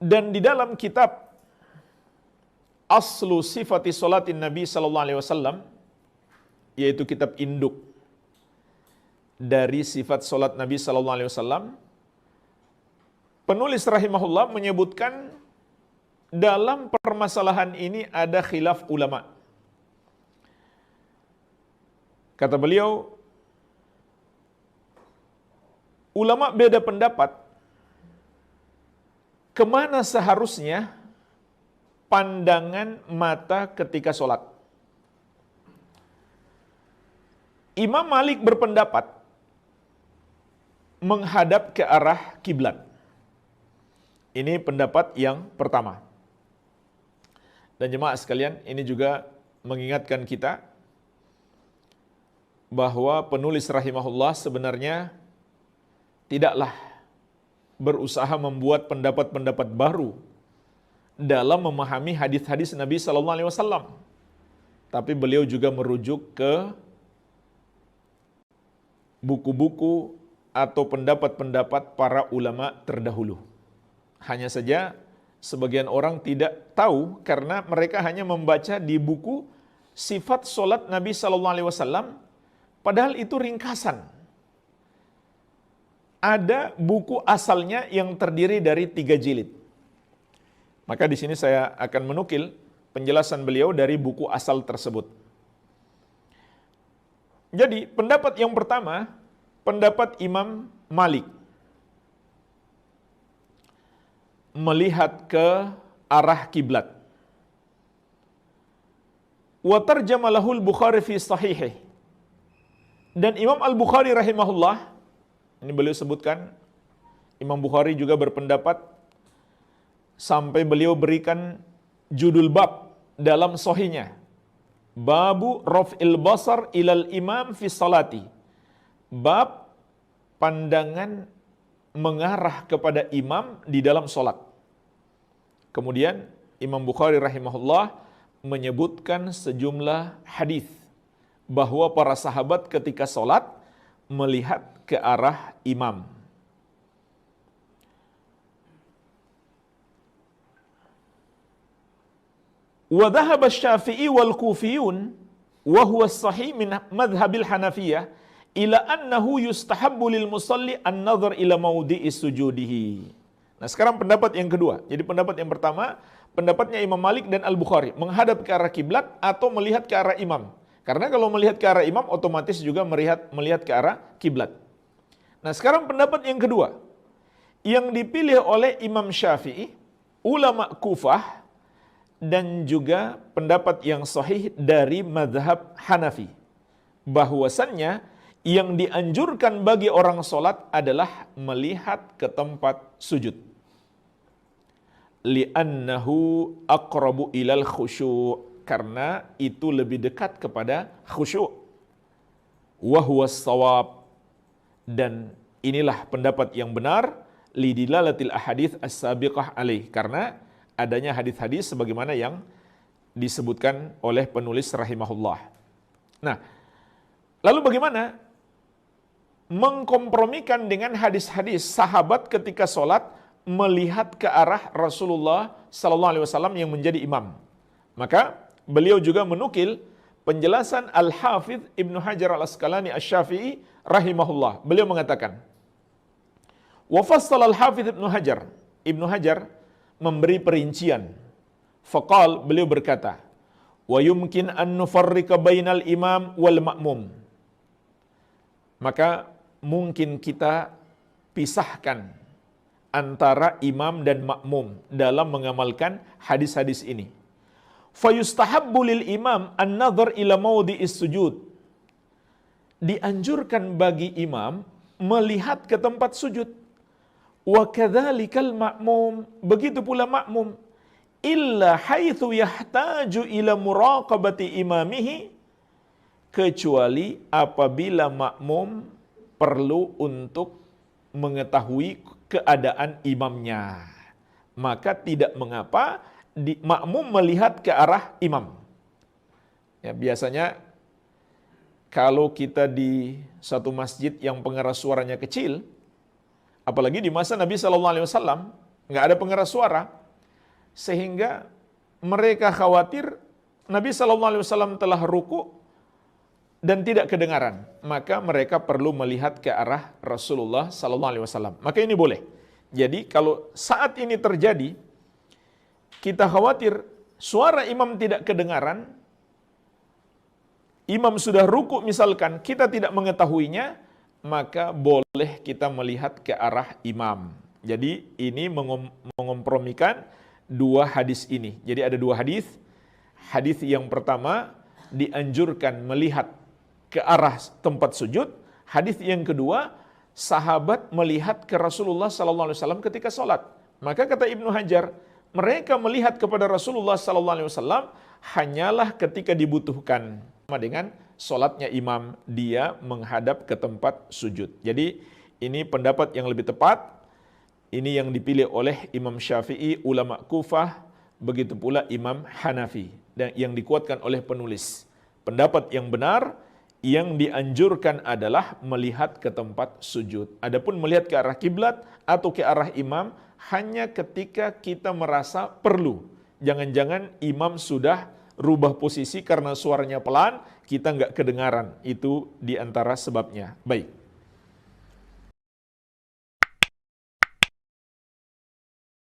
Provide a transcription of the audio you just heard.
Dan di dalam kitab Aslu Sifati Salatin Nabi sallallahu alaihi wasallam, yaitu kitab induk dari sifat salat Nabi sallallahu alaihi wasallam, penulis rahimahullah menyebutkan dalam permasalahan ini ada khilaf ulama. Kata beliau, ulama beda pendapat kemana seharusnya pandangan mata ketika sholat. Imam Malik berpendapat menghadap ke arah kiblat. Ini pendapat yang pertama. Dan jemaah sekalian, ini juga mengingatkan kita bahwa penulis rahimahullah sebenarnya tidaklah berusaha membuat pendapat-pendapat baru dalam memahami hadis-hadis Nabi sallallahu alaihi wasallam. Tapi beliau juga merujuk ke buku-buku atau pendapat-pendapat para ulama terdahulu. Hanya saja sebagian orang tidak tahu karena mereka hanya membaca di buku sifat solat Nabi sallallahu alaihi wasallam, padahal itu ringkasan. Ada buku asalnya yang terdiri dari 3 jilid. Maka di sini saya akan menukil penjelasan beliau dari buku asal tersebut. Jadi pendapat yang pertama, pendapat Imam Malik, melihat ke arah kiblat. Wa tarjama lahul Bukhari fi sahihih. Dan Imam Al-Bukhari rahimahullah, ini beliau sebutkan, Imam Bukhari juga berpendapat sampai beliau berikan judul bab dalam sahihnya. Babu raf'il basar ilal imam fi salati. Bab pandangan mengarah kepada imam di dalam solat. Kemudian Imam Bukhari rahimahullah menyebutkan sejumlah hadis bahwa para sahabat ketika solat melihat ke arah imam. Wa dhahaba Syafi'i wal Kufiyun wa huwa sahih min madhhabil Hanafiyah ila annahu yustahabbu lil musalli an-nadhar ila mawdi'i sujudihi. Nah, sekarang pendapat yang kedua. Jadi pendapat yang pertama, pendapatnya Imam Malik dan Al-Bukhari, menghadap ke arah kiblat atau melihat ke arah imam. Karena kalau melihat ke arah imam otomatis juga melihat ke arah kiblat. Nah, sekarang pendapat yang kedua, yang dipilih oleh Imam Syafi'i, ulama Kufah, dan juga pendapat yang sahih dari mazhab Hanafi, bahwasannya yang dianjurkan bagi orang solat adalah melihat ke tempat sujud. Li'annahu aqrabu ilal khusyu', karena itu lebih dekat kepada khusyuk. Wa huwa shawab, dan inilah pendapat yang benar, lidilalatil ahadits as-sabiqah alaih, karena adanya hadis-hadis sebagaimana yang disebutkan oleh penulis rahimahullah. Nah, lalu bagaimana mengkompromikan dengan hadis-hadis sahabat ketika sholat melihat ke arah Rasulullah sallallahu alaihi wasallam yang menjadi imam? Maka beliau juga menukil penjelasan Al-Hafidh Ibnu Hajar Al-Asqalani Asy-Syafi'i rahimahullah. Beliau mengatakan, wa fassala Al-Hafidh Ibnu Hajar memberi perincian. Faqal, beliau berkata, wa yumkin an nufarrika bainal imam wal ma'mum. Maka mungkin kita pisahkan antara imam dan makmum dalam mengamalkan hadis-hadis ini. Fayustahabbu lil imam an-nadhar ila mawdi'is sujud. Dianjurkan bagi imam melihat ke tempat sujud. Wa kadzalikal ma'mum, begitu pula makmum, illa haitsu yahtaju ila muraqabati imamihi, kecuali apabila makmum perlu untuk mengetahui keadaan imamnya, maka tidak mengapa makmum melihat ke arah imam. Ya, biasanya kalau kita di satu masjid yang pengeras suaranya kecil, apalagi di masa Nabi SAW, nggak ada pengeras suara, sehingga mereka khawatir Nabi SAW telah ruku dan tidak kedengaran, maka mereka perlu melihat ke arah Rasulullah SAW. Maka ini boleh. Jadi kalau saat ini terjadi, kita khawatir suara imam tidak kedengaran, imam sudah ruku misalkan, kita tidak mengetahuinya, maka boleh kita melihat ke arah imam. Jadi ini mengompromikan dua hadis ini. Jadi ada dua hadis. Hadis yang pertama dianjurkan melihat ke arah tempat sujud. Hadis yang kedua, sahabat melihat ke Rasulullah SAW ketika sholat. Maka kata Ibnu Hajar, mereka melihat kepada Rasulullah SAW hanyalah ketika dibutuhkan. Sama dengan sholatnya imam, dia menghadap ke tempat sujud. Jadi ini pendapat yang lebih tepat. Ini yang dipilih oleh Imam Syafi'i, ulama Kufah, begitu pula Imam Hanafi, dan yang dikuatkan oleh penulis. Pendapat yang benar, yang dianjurkan adalah melihat ke tempat sujud. Adapun melihat ke arah kiblat atau ke arah imam, hanya ketika kita merasa perlu. Jangan-jangan imam sudah rubah posisi karena suaranya pelan, kita nggak kedengaran. Itu diantara sebabnya. Baik.